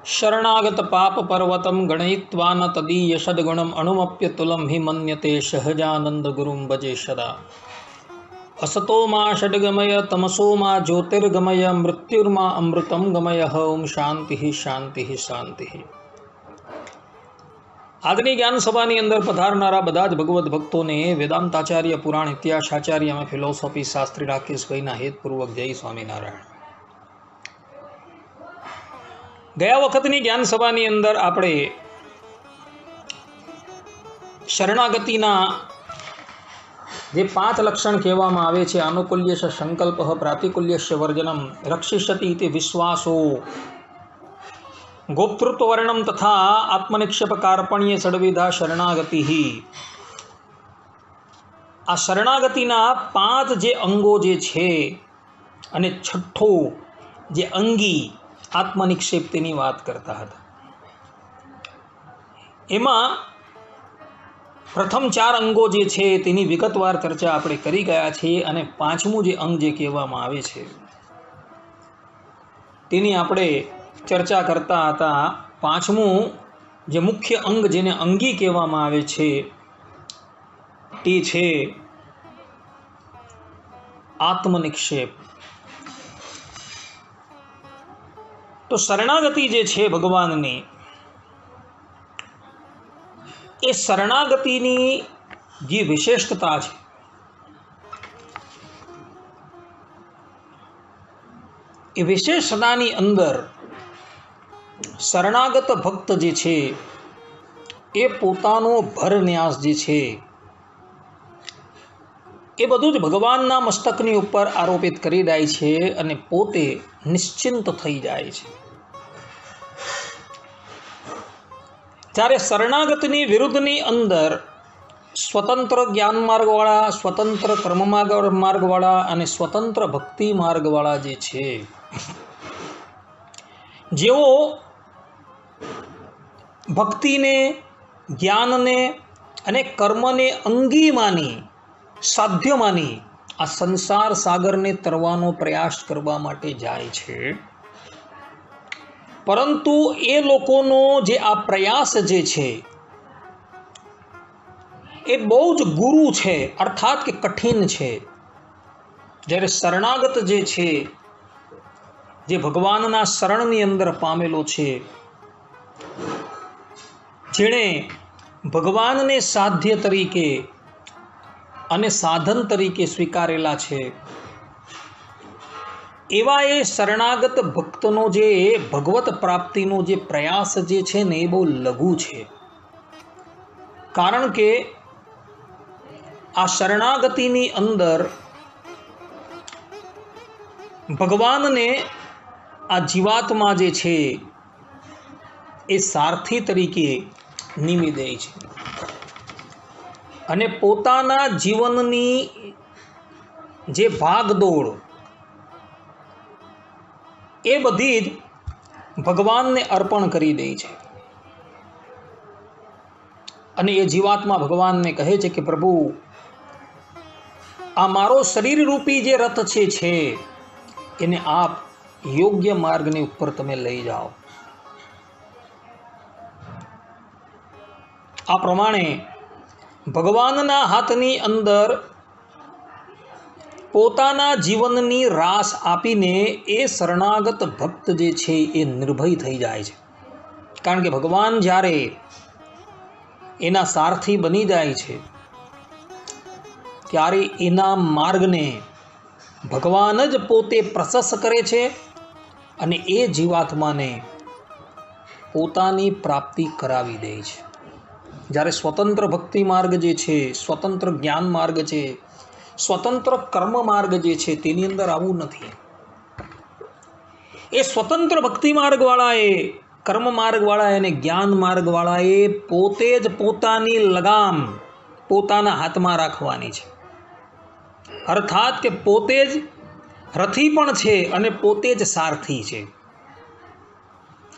शरणागत पाप पर्वतम गणयित्वा न तदीय सद्गुणम अणुमप्यतुलम हि मन्यते सहजानंद गुरुम भजे सदा। असतो मा षड्गमय तमसो मा ज्योतिर्गमय मृत्युर्मा अमृतम गमय। ओम शांति शांति शांति। આજની જ્ઞાન સભાની અંદર પધારનારા બધા જ ભગવદ્ ભક્તોને વેદાંતાચાર્ય પુરાણ ઇતિહાસાચાર્ય અને ફિલોસોફી શાસ્ત્રી રાકેશભાઈના હેતપૂર્વક જય સ્વામિનારાયણ। ગયા વખતની જ્ઞાન સભાની અંદર આપણે શરણાગતિના જે 5 લક્ષણ કહેવામાં આવે છે, આનુકૂલ્ય સંકલ્પ, પ્રાતિકૂલ્ય વર્જનમ, રક્ષિષ્યતિ ઇતિ વિશ્વાસો, गोप्तृत्व वर्णम तथा आत्मनिक्षेप कार्पण्य षड्विधा शरणागति। आ शरणागतिना 5 जे अंगो जे छे अने छठ्ठो जे अंगी आत्मनिक्षेप तेनी वात करता हता। एमां प्रथम 4 अंगो जे छे तेनी विगतवार चर्चा आपणे करी गया छे अने 5मुं जे अंग जे कहेवामां आवे छे तेनी आपणे चर्चा करता था। 5मुं जे मुख्य अंग जेने अंगी कहेवामां आवे छे ते छे आत्मनिक्षेप। तो शरणागति जे छे भगवाननी, ए शरणागतिनी जे विशेषता छे ए विशेषतानी अंदर शरणागत भक्त जे छे ए पोतानो भरन्यास जे छे ए बधुं ज भगवानना मस्तकनी उपर आरोपित करी दे छे अने पोते निश्चिंत थई जाय छे। त्यारे शरणागतनी विरुद्धनी अंदर स्वतंत्र ज्ञान मार्गवाळा, स्वतंत्र कर्म मार्गवाळा अने स्वतंत्र भक्ति मार्गवाळा जे छे, जेओ भक्ति ने, ज्ञान ने अने कर्म ने अंगी मानी, साध्य मानी आ संसार सागर ने तरवानो प्रयास करवा माटे जाय छे। परंतु ए लोकोनो जे आ प्रयास जे छे ए बहु ज गुरु छे, अर्थात के कठिन छे। ज्यारे शरणागत जे छे, जे भगवानना शरणनी अंदर पामेलो छे, जेणे भगवान ने साध्य तरीके अने साधन तरीके स्वीकारेला छे, एवा ए शरणागत भक्तनो जे भगवत प्राप्तिनो जे प्रयास जे छे ने ए बहु लघु छे। कारण के आ शरणागतिनी अंदर भगवान ने आ जीवात्मा जे छे ए सारथी तरीके निमी दे छे अने पोताना जीवननी जे भागदौड़ ए बधी ज भगवान ने अर्पण करी दे छे। अने ए जीवात्मा भगवान ने कहे छे कि प्रभु आ मारो शरीर रूपी जे रथ छे एने आप योग्य मार्ग ने ऊपर तमे लई जाओ। आ प्रमाणे भगवानना हाथनी अंदर पोताना जीवननी रास आपीने ए शरणागत भक्त जे छे ए निर्भय थई जाय छे। कारण के भगवान ज्यारे एना सारथी बनी जाय छे त्यारे एना मार्ग ने भगवान ज पोते प्रशस्त करे छे अने ए जीवात्मा ने पोतानी प्राप्ति करावी दे छे। ज्यारे स्वतंत्र भक्ति मार्ग जे छे, स्वतंत्र ज्ञान मार्ग छे, स्वतंत्र कर्म मार्ग जे छे तेनी अंदर आवुं नथी। ए स्वतंत्र भक्ति मार्ग वाळाए, कर्म मार्ग वाळाए अने ज्ञान मार्ग वाळाए पोते ज पोतानी लगाम पोताना हाथमां राखवानी छे। अर्थात के पोते ज रथी पण छे अने पोते ज सारथी छे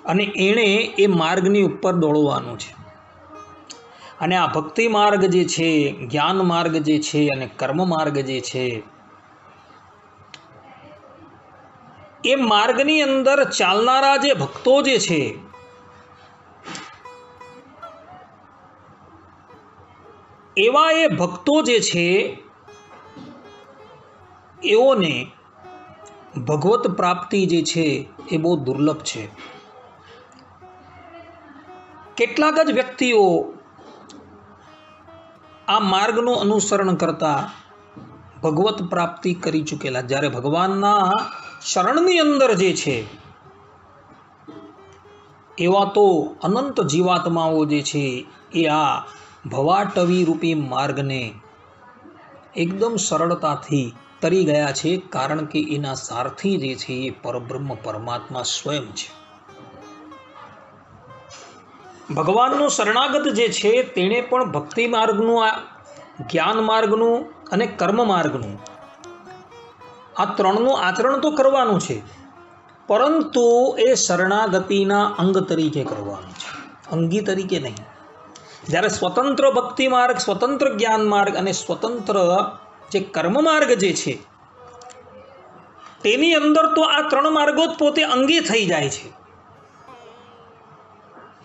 अने एणे ए मार्गनी उपर दौड़वानुं छे। अने आ भक्ति मार्ग जे छे, ज्ञान मार्ग जे छे अने कर्म मार्ग जे छे ए मार्गनी अंदर चालनारा जे भक्तो जे छे એવા એ ભક્તો જે છે એઓને ભગવત પ્રાપ્તિ જે છે એ બહુ દુર્લભ છે. કેટલાક જ વ્યક્તિઓ આ માર્ગનું અનુસરણ કરતા ભગવત પ્રાપ્તિ કરી ચૂકેલા, જ્યારે ભગવાનના શરણની અંદર જે છે એવા તો અનંત જીવાત્માઓ જે છે એ આ ભવાટવી રૂપી માર્ગને એકદમ સરળતાથી તરી ગયા છે, કારણ કે એના સારથી જે છે એ પરબ્રહ્મ પરમાત્મા સ્વયં છે. ભગવાનનો શરણાગત જે છે તેણે પણ ભક્તિ માર્ગનું, આ જ્ઞાન માર્ગનું અને કર્મ માર્ગનું આ ત્રણનું આચરણ તો કરવાનું છે, પરંતુ એ શરણાગતિના અંગ તરીકે કરવાનું છે, અંગી તરીકે નહીં. જ્યારે સ્વતંત્ર ભક્તિ માર્ગ, સ્વતંત્ર જ્ઞાન માર્ગ અને સ્વતંત્ર જે કર્મ માર્ગ જે છે તેની અંદર તો આ ત્રણ માર્ગો જ પોતે અંગી થઈ જાય છે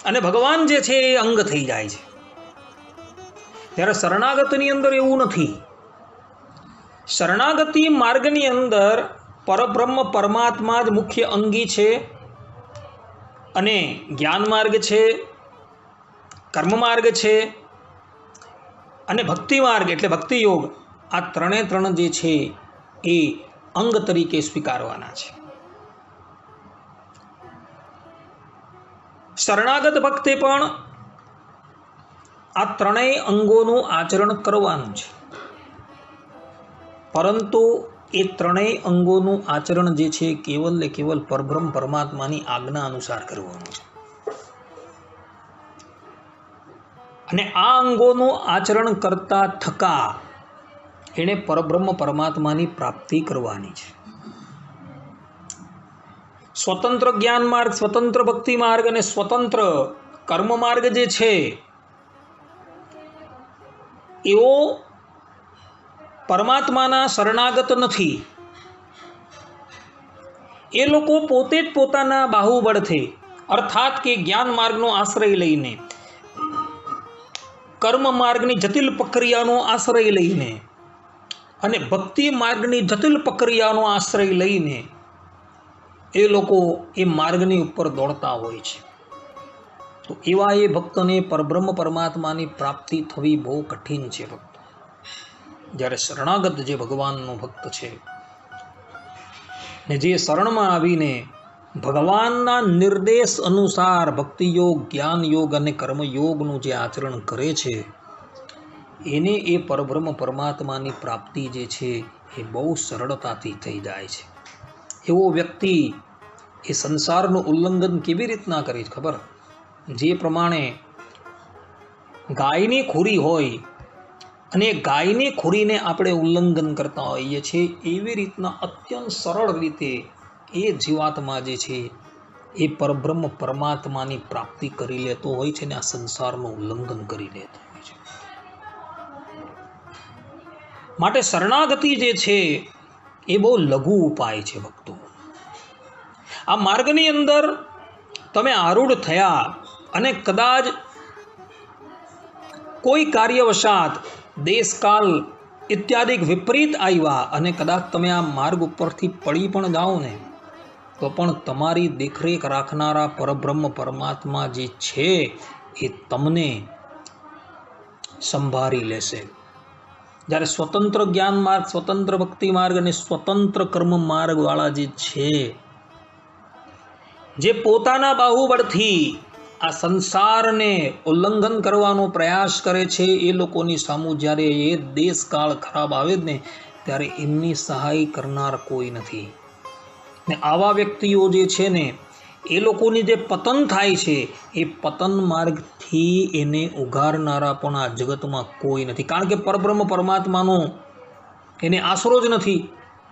અને ભગવાન જે છે એ અંગ થઈ જાય છે. ત્યારે શરણાગતની અંદર એવું નથી. શરણાગતિ માર્ગની અંદર પરબ્રહ્મ પરમાત્મા જ મુખ્ય અંગી છે અને જ્ઞાન માર્ગ છે, કર્મ માર્ગ છે અને ભક્તિ માર્ગ એટલે ભક્તિ યોગ, આ ત્રણે ત્રણ જે છે એ અંગ તરીકે સ્વીકારવાના છે. શરણાગત ભક્તે પણ આ ત્રણેય અંગોનું આચરણ કરવાનું છે, પરંતુ એ ત્રણેય અંગોનું આચરણ જે છે કેવલ ને કેવલ પરબ્રહ્મ પરમાત્માની આજ્ઞા અનુસાર કરવાનું છે. અને આ અંગોનું આચરણ કરતા થકા એણે પરબ્રહ્મ પરમાત્માની પ્રાપ્તિ કરવાની છે. સ્વતંત્ર જ્ઞાન માર્ગ, સ્વતંત્ર ભક્તિ માર્ગ અને સ્વતંત્ર કર્મ માર્ગ જે છે એવો પરમાત્માના શરણાગત નથી. એ લોકો પોતે જ પોતાના બાહુબળથી, અર્થાત કે જ્ઞાન માર્ગનો આશ્રય લઈને, કર્મ માર્ગની જટિલ પ્રક્રિયાનો આશ્રય લઈને અને ભક્તિ માર્ગની જટિલ પ્રક્રિયાનો આશ્રય લઈને એ લોકો એ માર્ગની ઉપર દોડતા હોય છે. તો એવા એ ભક્તને પરબ્રહ્મ પરમાત્માની પ્રાપ્તિ થવી બહુ કઠિન છે. ભક્તો, જ્યારે શરણાગત જે ભગવાનનો ભક્ત છે ને જે શરણમાં આવીને ભગવાનના નિર્દેશ અનુસાર ભક્તિ યોગ, જ્ઞાન યોગ અને કર્મયોગનું જે આચરણ કરે છે એને એ પરબ્રહ્મ પરમાત્માની પ્રાપ્તિ જે છે એ બહુ સરળતાથી થઈ જાય છે. એવો વ્યક્તિ એ સંસારનું ઉલ્લંઘન કેવી રીતના કરે છે ખબર? જે પ્રમાણે ગાયની ખુરી હોય અને ગાયની ખુરીને આપણે ઉલ્લંઘન કરતા હોઈએ છીએ, એવી રીતના અત્યંત સરળ રીતે એ જીવાત્મા જે છે એ પરબ્રહ્મ પરમાત્માની પ્રાપ્તિ કરી લેતો હોય છે ને આ સંસારનું ઉલ્લંઘન કરી લેતો હોય છે. માટે શરણાગતિ જે છે એ બહુ લઘુ ઉપાય છે. ભક્તો, આ માર્ગની અંદર તમે આરૂઢ થયા અને કદાચ કોઈ કાર્યવશાત દેશકાલ ઇત્યાદિ વિપરીત આવ્યા અને કદાચ તમે આ માર્ગ ઉપરથી પડી પણ જાઓ ને તો પણ તમારી દેખરેખ રાખનારા પરબ્રહ્મ પરમાત્મા જે છે એ તમને સંભાળી લેશે. જ્યારે સ્વતંત્ર જ્ઞાન માર્ગ, સ્વતંત્ર ભક્તિ માર્ગ અને સ્વતંત્ર કર્મ માર્ગવાળા જે છે, જે પોતાના બાહુબળથી આ સંસારને ઉલ્લંઘન કરવાનો પ્રયાસ કરે છે, એ લોકોની સામું જ્યારે એ દેશકાળ ખરાબ આવે જ ને ત્યારે એમની સહાય કરનાર કોઈ નથી. ને આવા વ્યક્તિઓ જે છે ને એ લોકોની જે પતન થાય છે એ પતન માર્ગથી એને ઉગારનારા પણ આ જગતમાં કોઈ નથી. કારણ કે પરબ્રહ્મ પરમાત્માનો એને આશરો જ નથી,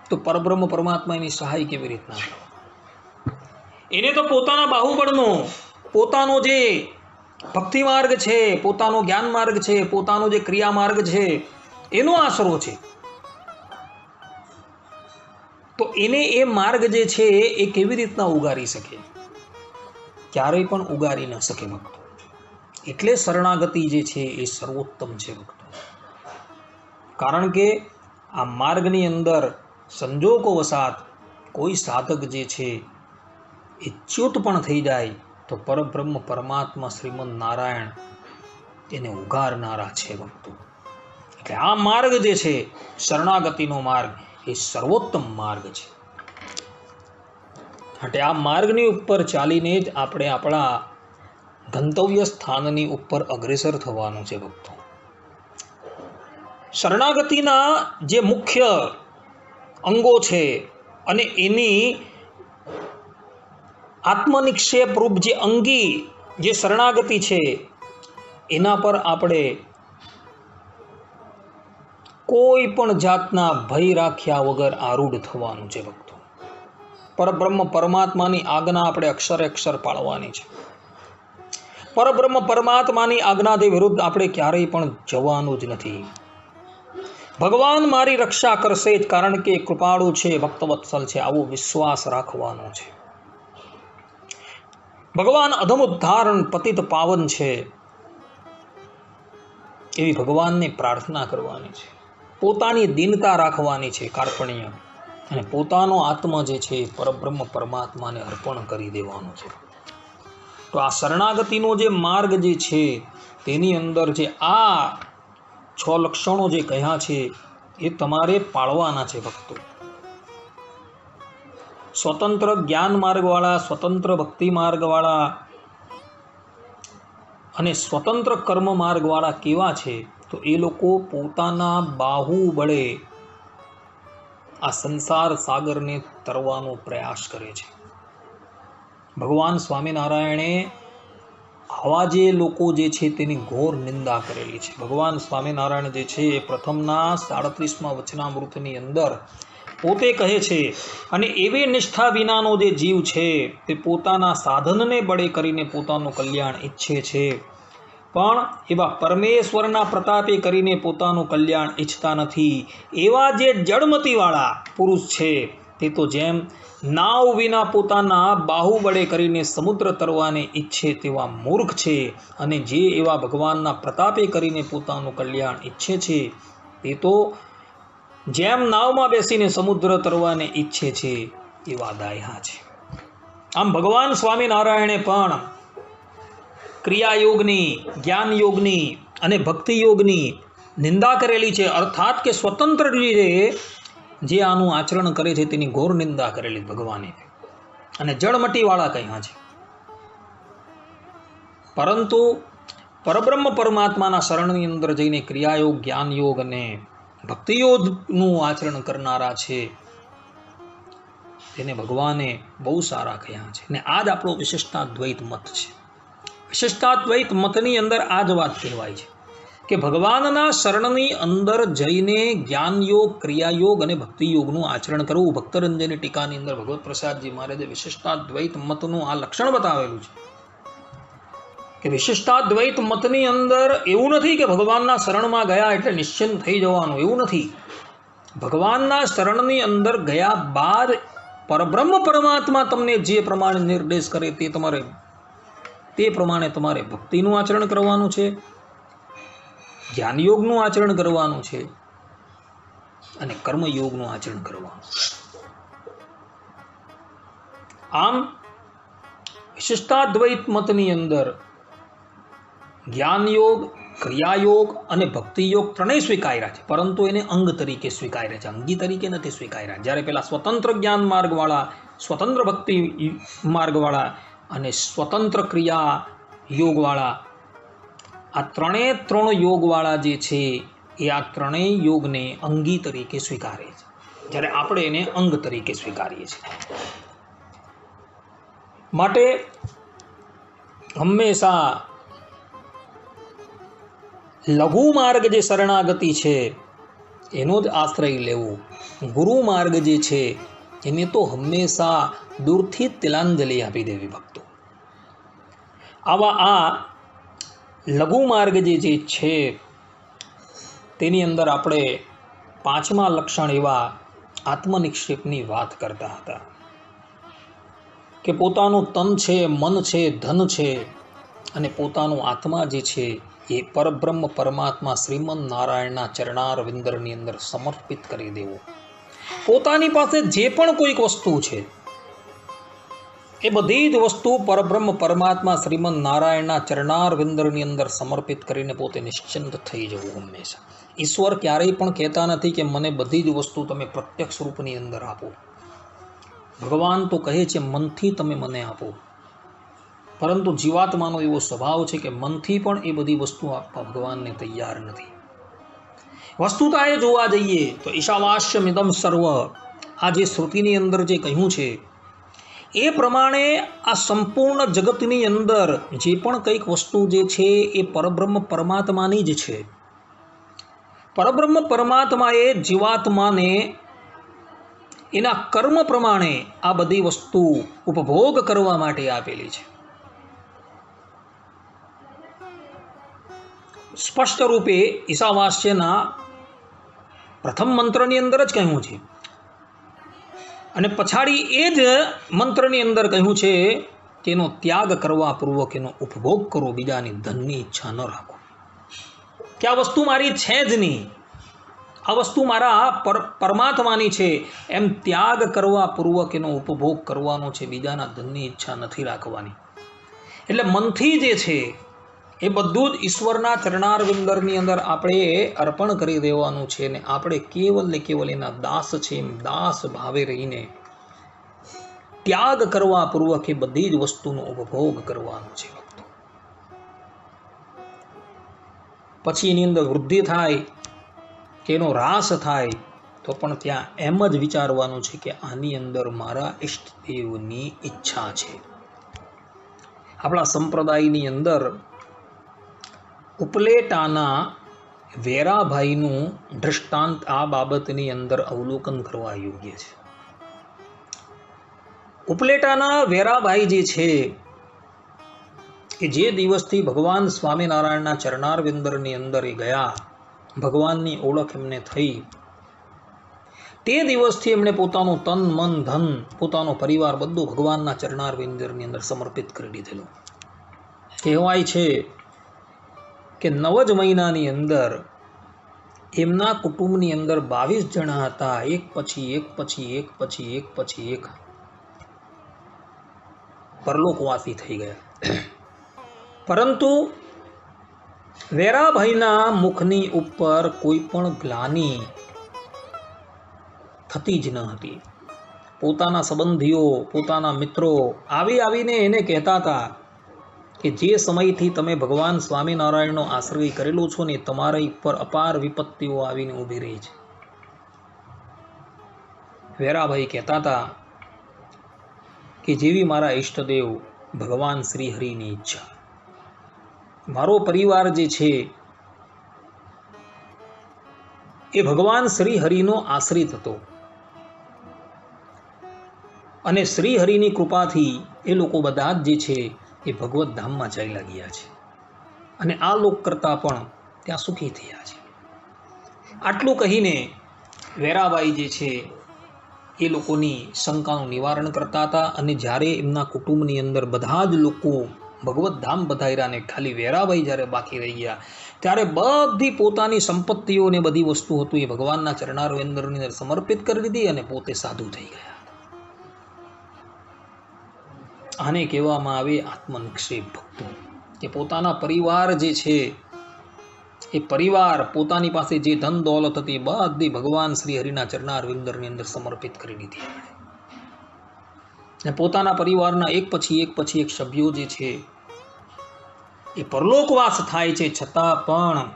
તો પરબ્રહ્મ પરમાત્મા એની સહાય કેવી રીતના? એને તો પોતાના બાહુબળનો, પોતાનો જે ભક્તિ માર્ગ છે, પોતાનો જ્ઞાન માર્ગ છે, પોતાનો જે ક્રિયા માર્ગ છે એનો આશરો છે. તો એને એ માર્ગ જે છે એ કેવી રીતના ઉગારી શકે? ક્યારેય પણ ઉગારી ન શકે ભક્તો. એટલે શરણાગતિ જે છે એ સર્વોત્તમ છે ભક્તો. કારણ કે આ માર્ગની અંદર સંજોગો વસાત કોઈ સાધક જે છે એ ચ્યુત પણ થઈ જાય તો પરબ્રહ્મ પરમાત્મા શ્રીમદ નારાયણ એને ઉગારનારા છે ભક્તો. એટલે આ માર્ગ જે છે શરણાગતિનો માર્ગ એ સર્વોત્તમ માર્ગ છે. એટલે આ માર્ગની ઉપર ચાલીને જ આપણે આપણા ગંતવ્ય સ્થાનની ઉપર અગ્રેસર થવાનું છે ભક્તો. શરણાગતિના જે મુખ્ય અંગો છે અને એની આત્મનિક્ષેપ રૂપ જે અંગી જે શરણાગતિ છે એના પર આપણે કોઈ પણ જાતના ભય રાખ્યા વગર આરૂઢ થવાનું છે ભક્તો. પરબ્રહ્મ પરમાત્માની આજ્ઞા આપણે અક્ષરે અક્ષર પાળવાની છે. પરબ્રહ્મ પરમાત્માની આજ્ઞાથી વિરુદ્ધ આપણે ક્યારેય પણ જવાનું જ નથી. ભગવાન મારી રક્ષા કરશે જ, કારણ કે કૃપાળુ છે, ભક્તવત્સલ છે, આવો વિશ્વાસ રાખવાનો છે. ભગવાન અધમ ઉદ્ધારણ પતિત પાવન છે, એવી ભગવાનને પ્રાર્થના કરવાની છે. પોતાની દીનતા રાખવાની છે, કાર્પણ્ય, અને પોતાનો આત્મા જે છે પરબ્રહ્મ પરમાત્માને અર્પણ કરી દેવાનો છે. તો આ શરણાગતિનો જે માર્ગ જે છે તેની અંદર જે આ 6 લક્ષણો જે કહ્યા છે એ તમારે પાળવાના છે ભક્તો. સ્વતંત્ર જ્ઞાન માર્ગવાળા, સ્વતંત્ર ભક્તિ માર્ગવાળા અને સ્વતંત્ર કર્મ માર્ગવાળા કેવા છે? તો એ લોકો પોતાના બાહુબળે આ સંસાર સાગરને તરવાનો પ્રયાસ કરે છે. ભગવાન સ્વામિનારાયણે આવા જે લોકો જે છે તેની ઘોર નિંદા કરેલી છે. ભગવાન સ્વામિનારાયણ જે છે એ પ્રથમના 37મા વચનામૃતની અંદર પોતે કહે છે, અને એવી નિષ્ઠા વિનાનો જે જીવ છે તે પોતાના સાધનને બળે કરીને પોતાનું કલ્યાણ ઈચ્છે છે, પણ એવા પરમેશ્વરના પ્રતાપે કરીને પોતાનું કલ્યાણ ઈચ્છતા નથી. એવા જે જળમતીવાળા પુરુષ છે તે તો જેમ નાવ વિના પોતાના બાહુબળે કરીને સમુદ્ર તરવાને ઈચ્છે તેવા મૂર્ખ છે, અને જે એવા ભગવાનના પ્રતાપે કરીને પોતાનું કલ્યાણ ઈચ્છે છે તે તો જેમ નાવમાં બેસીને સમુદ્ર તરવાને ઈચ્છે છે એવા દાયા છે. આમ ભગવાન સ્વામિનારાયણે પણ ક્રિયાયોગની, જ્ઞાન યોગની અને ભક્તિ યોગની નિંદા કરેલી છે. અર્થાત કે સ્વતંત્ર રીતે જે આનું આચરણ કરે છે તેની ઘોર નિંદા કરેલી ભગવાને, અને જળમટીવાળા કહ્યા છે. પરંતુ પરબ્રહ્મ પરમાત્માના શરણની અંદર જઈને ક્રિયાયોગ, જ્ઞાન યોગ અને ભક્તિયોગનું આચરણ કરનારા છે તેને ભગવાને બહુ સારા કહ્યા છે. અને આ જ આપણો વિશિષ્ટાદ્વૈત મત છે. વિશિષ્ટાદ્વૈત મતની અંદર આ જ વાત કહેવાય છે કે ભગવાનના શરણની અંદર જઈને જ્ઞાનયોગ, ક્રિયાયોગ અને ભક્તિયોગનું આચરણ કરવું. ભક્તરંજની ટીકાની અંદર ભગવત પ્રસાદજી મહારાજે વિશિષ્ટાદ્વૈત મતનું આ લક્ષણ બતાવેલું છે કે વિશિષ્ટાદ્વૈત મતની અંદર એવું નથી કે ભગવાનના શરણમાં ગયા એટલે નિશ્ચિંત થઈ જવાનું, એવું નથી. ભગવાનના શરણની અંદર ગયા બાદ પરબ્રહ્મ પરમાત્મા તમને જે પ્રમાણે નિર્દેશ કરે તે પ્રમાણે તમારે ભક્તિનું આચરણ કરવાનું છે, જ્ઞાનયોગનું આચરણ કરવાનું છે અને કર્મયોગનું આચરણ કરવાનું. આમ વિશિષ્ટાદ્વૈત મતની અંદર જ્ઞાનયોગ, ક્રિયાયોગ અને ભક્તિયોગ ત્રણેય સ્વીકાર્યા છે, પરંતુ એને અંગ તરીકે સ્વીકાર્યા છે, અંગી તરીકે નથી સ્વીકાર્યા. જ્યારે પેલા સ્વતંત્ર જ્ઞાન માર્ગવાળા, સ્વતંત્ર ભક્તિ માર્ગવાળા અને સ્વતંત્ર ક્રિયા યોગવાળા, આ ત્રણ યોગવાળા જે છે એ આ ત્રણેય યોગને અંગી તરીકે સ્વીકારે છે, જ્યારે આપણે એને અંગ તરીકે સ્વીકારીએ છીએ. માટે હંમેશા લઘુ માર્ગ જે શરણાગતિ છે એનો જ આશ્રય લેવો. ગુરુ માર્ગ જે છે એને તો હંમેશા દૂરથી તિલાંજલિ આપી દેવી ભક્તો. આવા આ લઘુ માર્ગ જે છે તેની અંદર આપણે 5મા લક્ષણ એવા આત્મનિક્ષેપની વાત કરતા હતા કે પોતાનું તન છે, મન છે, ધન છે અને પોતાનું આત્મા જે છે એ પરબ્રહ્મ પરમાત્મા શ્રીમદ નારાયણના ચરણાર વિંદરની અંદર સમર્પિત કરી દેવું. પોતાની પાસે જે પણ કોઈક વસ્તુ છે એ બધી જ વસ્તુ પરબ્રહ્મ પરમાત્મા શ્રીમદ નારાયણના ચરણાર વિંદરની અંદર સમર્પિત કરીને પોતે નિશ્ચિંત થઈ જવું. હંમેશા ઈશ્વર ક્યારેય પણ કહેતા નથી કે મને બધી જ વસ્તુ તમે પ્રત્યક્ષ રૂપની અંદર આપો. ભગવાન તો કહે છે મનથી તમે મને આપો, પરંતુ જીવાત્માનો એવો સ્વભાવ છે કે મનથી પણ એ બધી વસ્તુ આપવા ભગવાનને તૈયાર નથી. વસ્તુતા એ જોવા જઈએ તો ઈશાવાસ્યમિદમ સર્વ, આ જે શ્રુતિની અંદર જે કહ્યું છે એ પ્રમાણે આ સંપૂર્ણ જગતની અંદર જે પણ કંઈક વસ્તુ જે છે એ પરબ્રહ્મ પરમાત્માની જ છે. પરબ્રહ્મ પરમાત્માએ જીવાત્માને એના કર્મ પ્રમાણે આ બધી વસ્તુ ઉપભોગ કરવા માટે આપેલી છે. સ્પષ્ટ રૂપે ઈશાવાસ્યના પ્રથમ મંત્રની અંદર જ કહ્યું છે, અને પછાડી એ જ મંત્રની અંદર કહ્યું છે કે એનો ત્યાગ કરવા પૂર્વક એનો ઉપભોગ કરો, બીજાની ધનની ઈચ્છા ન રાખો. કે આ વસ્તુ મારી છે જ નહીં, આ વસ્તુ મારા પરમાત્માની છે, એમ ત્યાગ કરવા પૂર્વક એનો ઉપભોગ કરવાનો છે, બીજાના ધનની ઈચ્છા નથી રાખવાની. એટલે મનથી જે છે એ બધું જ ઈશ્વરના ચરણાર વિંદરની અંદર આપણે અર્પણ કરી દેવાનું છે, ને આપણે કેવલ ને કેવલ એના દાસ છે એમ દાસ ભાવે રહીને ત્યાગ કરવા પૂર્વક એ બધી જ વસ્તુનો ઉપભોગ કરવાનો છે. ભક્તો, પછી એની અંદર વૃદ્ધિ થાય કે એનો રાસ થાય તો પણ ત્યાં એમ જ વિચારવાનું છે કે આની અંદર મારા ઈષ્ટદેવની ઈચ્છા છે. આપણા સંપ્રદાયની અંદર ઉપલેટાના વેરાભાઈનું દૃષ્ટાંત આ બાબતની અંદર અવલોકન કરવા યોગ્ય છે. ઉપલેટાના વેરાભાઈ જે છે એ જે દિવસથી ભગવાન સ્વામિનારાયણના ચરણાર વિંદરની અંદર એ ગયા, ભગવાનની ઓળખ એમને થઈ, તે દિવસથી એમણે પોતાનું તન મન ધન પોતાનો પરિવાર બધું ભગવાનના ચરણાર વિંદરની અંદર સમર્પિત કરી દીધેલું. કહેવાય છે કે 9 જ મહિનાની અંદર એમના કુટુંબની અંદર 22 જણા હતા, એક પછી એક પછી એક પછી એક પછી એક પરલોકવાસી થઈ ગયા. પરંતુ વેરાભાઈના મુખની ઉપર કોઈ પણ ગ્લાની થતી જ ન હતી. પોતાના સંબંધીઓ, પોતાના મિત્રો આવીને એને કહેતા હતા કે જે સમયથી તમે ભગવાન સ્વામિનારાયણનો આશ્રય કરેલો છો ને, તમારા ઉપર અપાર વિપત્તિઓ આવીને ઊભી રહી છે. વેરાભાઈ કહેતા હતા કે જેવી મારા ઈષ્ટદેવ ભગવાન શ્રી હરિની ઈચ્છા, મારો પરિવાર જે છે એ ભગવાન શ્રી હરિનો આશ્રિત હતો, અને શ્રી હરિની કૃપાથી એ લોકો બધા જ જે છે એ ભગવત ધામમાં ચાલ્યા ગયા છે, અને આ લોક કરતાં પણ ત્યાં સુખી થયા છે. આટલું કહીને વેરાભાઈ જે છે એ લોકોની શંકાનું નિવારણ કરતા હતા. અને જ્યારે એમના કુટુંબની અંદર બધા જ લોકો ભગવત ધામ પધાર્યા ને ખાલી વેરાભાઈ જ્યારે બાકી રહી ગયા, ત્યારે બધી પોતાની સંપત્તિઓ ને બધી વસ્તુ હતું એ ભગવાનના ચરણાર વિંદરની અંદર સમર્પિત કરી દીધી અને પોતે સાધુ થઈ ગયા. આને કહેવામાં આવે આત્મનિક્ષેપ. ભક્તો, કે પોતાના પરિવાર જે છે એ પરિવાર પોતાની પાસે જે ધન દોલત હતી બધી ભગવાન શ્રી હરિના ચરણાર વિંદરની અંદર સમર્પિત કરી દીધી. અને પોતાના પરિવારના એક પછી એક સભ્યો જે છે એ પરલોકવાસ થાય છે, છતાં પણ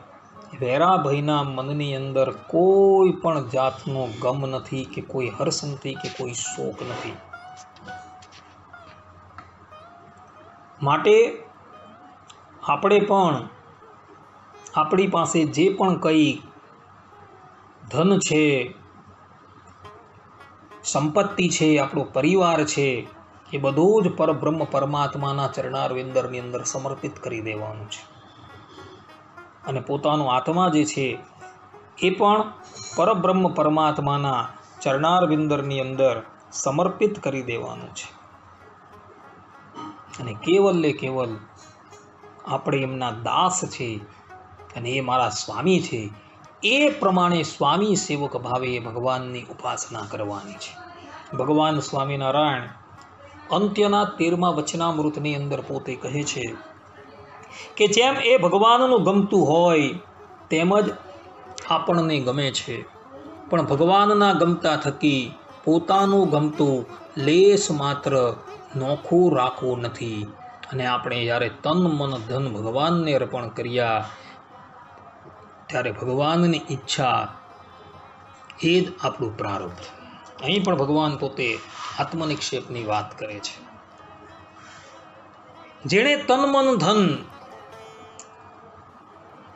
વેરાભાઈના મનની અંદર કોઈ પણ જાતનો ગમ નથી, કે કોઈ હર્ષ નથી, કે કોઈ શોક નથી. માટે આપણે પણ આપણી પાસે જે પણ કંઈ ધન છે, સંપત્તિ છે, આપણો પરિવાર છે, એ બધું જ પરબ્રહ્મ પરમાત્માના ચરણાર વિંદરની અંદર સમર્પિત કરી દેવાનું છે. અને પોતાનો આત્મા જે છે એ પણ પરબ્રહ્મ પરમાત્માના ચરણાર વિંદરની અંદર સમર્પિત કરી દેવાનું છે. અને કેવલ ને કેવલ આપણે એમના દાસ છે અને એ મારા સ્વામી છે, એ પ્રમાણે સ્વામી સેવક ભાવે ભગવાનની ઉપાસના કરવાની છે. ભગવાન સ્વામિનારાયણ અંત્યના 13મા વચનામૃતની અંદર પોતે કહે છે કે જેમ એ ભગવાનનું ગમતું હોય તેમ જ આપણને ગમે છે, પણ ભગવાનના ગમતા થકી પોતાનું ગમતું લેશ માત્ર નોખું રાખવું નથી. અને આપણે જ્યારે તન મન ધન ભગવાનને અર્પણ કર્યા ત્યારે ભગવાનની ઈચ્છા એ જ આપણું પ્રારબ્ધ. અહીં પણ ભગવાન પોતે આત્મનિક્ષેપની વાત કરે છે. જેણે તન મન ધન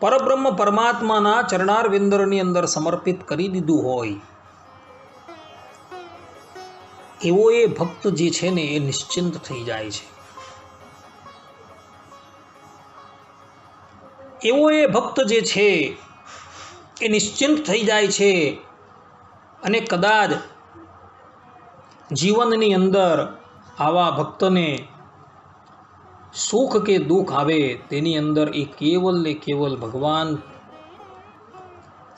પરબ્રહ્મ પરમાત્માના ચરણારવિંદની અંદર સમર્પિત કરી દીધું હોય એવો એ ભક્ત જે છે ને એ નિશ્ચિંત થઈ જાય છે. એવો એ ભક્ત જે છે એ નિશ્ચિંત થઈ જાય છે. અને કદાચ જીવનની અંદર આવા ભક્તને સુખ કે દુઃખ આવે તેની અંદર એ કેવલ ને કેવલ ભગવાન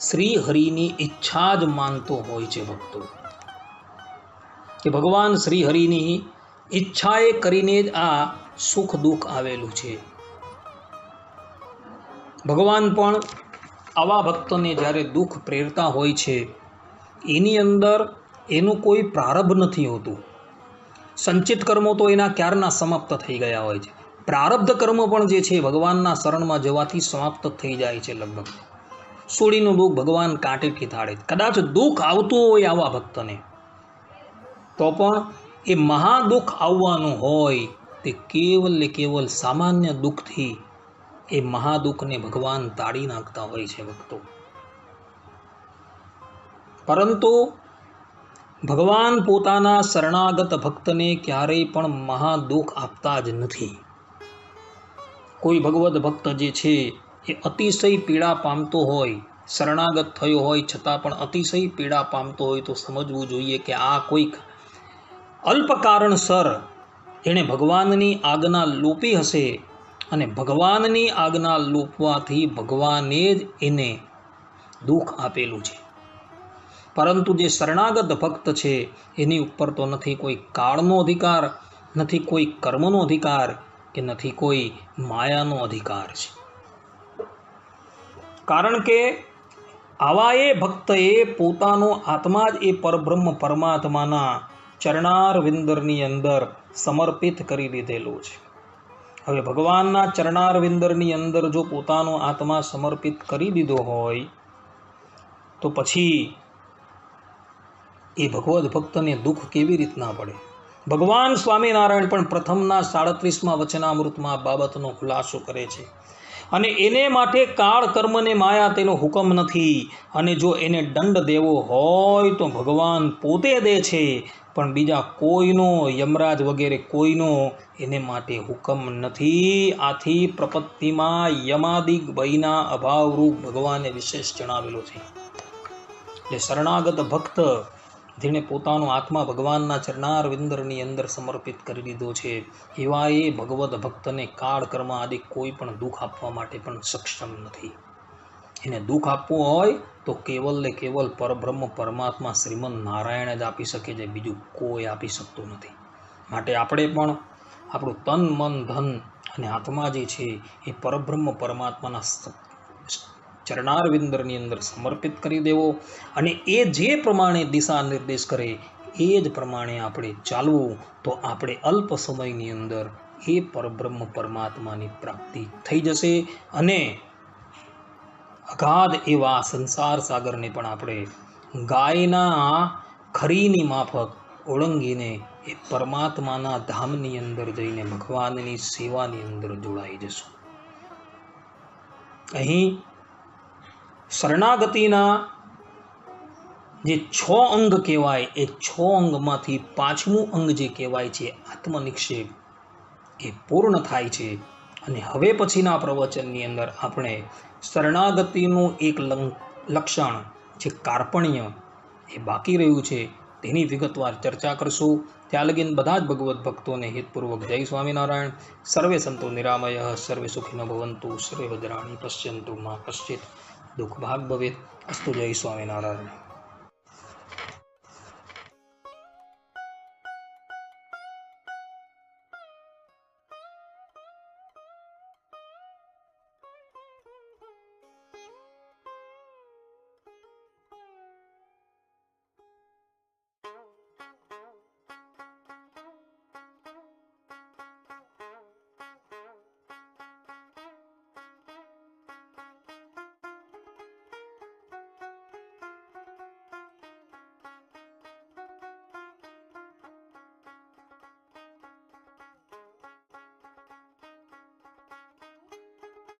શ્રી હરિની ઈચ્છા જ માનતો હોય છે ભક્તો, કે ભગવાન શ્રી હરિની ઈચ્છાએ કરીને જ આ સુખ દુઃખ આવેલું છે. ભગવાન પણ આવા ભક્તોને જ્યારે દુઃખ પ્રેરતા હોય છે એની અંદર એનું કોઈ પ્રારબ્ધ નથી હોતું. સંચિત કર્મો તો એના ક્યારના સમાપ્ત થઈ ગયા હોય છે. પ્રારબ્ધ કર્મ પણ જે છે ભગવાનના શરણમાં જવાથી સમાપ્ત થઈ જાય છે. લગભગ સોડીનું દુઃખ ભગવાન કાંટેથી થાળે. કદાચ દુઃખ આવતું હોય આવા ભક્તને તો પણ એ મહાદુઃખ આવવાનું હોય તે કેવલ ને કેવલ સામાન્ય દુઃખથી એ મહાદુઃખને ભગવાન તાળી નાખતા હોય છે ભક્તો. પરંતુ ભગવાન પોતાના શરણાગત ભક્તને ક્યારેય પણ મહાદુઃખ આપતા જ નથી. કોઈ ભગવદ ભક્ત જે છે એ અતિશય પીડા પામતો હોય, શરણાગત થયો હોય છતાં પણ અતિશય પીડા પામતો હોય તો સમજવું જોઈએ કે આ કોઈક અલ્પ કારણસર એણે ભગવાનની આજ્ઞા લોપી હશે અને ભગવાનની આજ્ઞા લોપવાથી ભગવાને જ એને દુઃખ આપેલું છે. પરંતુ જે શરણાગત ભક્ત છે એની ઉપર તો નથી કોઈ કાળનો અધિકાર, નથી કોઈ કર્મનો અધિકાર કે નથી કોઈ માયાનો અધિકાર છે. કારણ કે આવા એ ભક્તએ પોતાનો આત્મા જ એ પરબ્રહ્મ પરમાત્માના ચરણારવિંદરની અંદર સમર્પિત કરી દીધેલો છે. હવે ભગવાનના ચરણારવિંદરની અંદર જો પોતાનો આત્મા સમર્પિત કરી દીધો હોય તો પછી એ ભગવદ ભક્તને દુઃખ કેવી રીતના પડે. ભગવાન સ્વામિનારાયણ પણ પ્રથમના 37મા વચનામૃતમાં આ બાબતનો ખુલાસો કરે છે. અને એને માટે કાળ કર્મને માયા તેનો હુકમ નથી. અને જો એને દંડ દેવો હોય તો ભગવાન પોતે દે છે, પણ બીજા કોઈનો, યમરાજ વગેરે કોઈનો એને માટે હુકમ નથી. આથી પ્રપત્તિમાં યમાદિક ભયના અભાવરૂપ ભગવાને વિશેષ જણાવેલો છે. એટલે શરણાગત ભક્ત જેણે પોતાનો આત્મા ભગવાનના ચરણારવિંદની અંદર સમર્પિત કરી દીધો છે એવા એ ભગવદ ભક્તને કાળ કર્મ આદિ કોઈ પણ દુઃખ આપવા માટે પણ સક્ષમ નથી. એને દુઃખ આપવું હોય તો કેવલ ને કેવલ પરબ્રહ્મ પરમાત્મા શ્રીમદ નારાયણ જ આપી શકે છે, બીજું કોઈ આપી શકતું નથી. માટે આપણે પણ આપણું તન મન ધન અને આત્મા જે છે એ પરબ્રહ્મ પરમાત્માના ચરણારવિંદની અંદર સમર્પિત કરી દેવો અને એ જે પ્રમાણે દિશા નિર્દેશ કરે એ જ પ્રમાણે આપણે ચાલવું તો આપણે અલ્પ સમયની અંદર એ પરબ્રહ્મ પરમાત્માની પ્રાપ્તિ થઈ જશે અને અગાધ એવા સંસાર સાગરને પણ આપણે ગાયના ખરીની માફક ઓળંગીને એ પરમાત્માના ધામની અંદર જઈને ભગવાનની સેવાની અંદર જોડાઈ જશું. અહીં શરણાગતિના જે 6 અંગ કહેવાય એ 6 અંગમાંથી 5મું અંગ જે કહેવાય છે આત્મનિક્ષેપ એ પૂર્ણ થાય છે. અને હવે પછીના પ્રવચનની અંદર આપણે શરણાગતિનું એક લક્ષણ જે કાર્પણ્ય એ બાકી રહ્યું છે તેની વિગતવાર ચર્ચા કરશું. ત્યાં લગીન બધા જ ભગવત ભક્તોને હિતપૂર્વક જય સ્વામિનારાયણ. સર્વે સંતો નિરામય, સર્વે સુખિનો ભવંતુ, સર્વે ભદ્રાણી પશ્યંતુ મા કશ્ચિત દુઃખ ભાગ ભવેત. અસ્તુ. જય સ્વામિનારાયણ.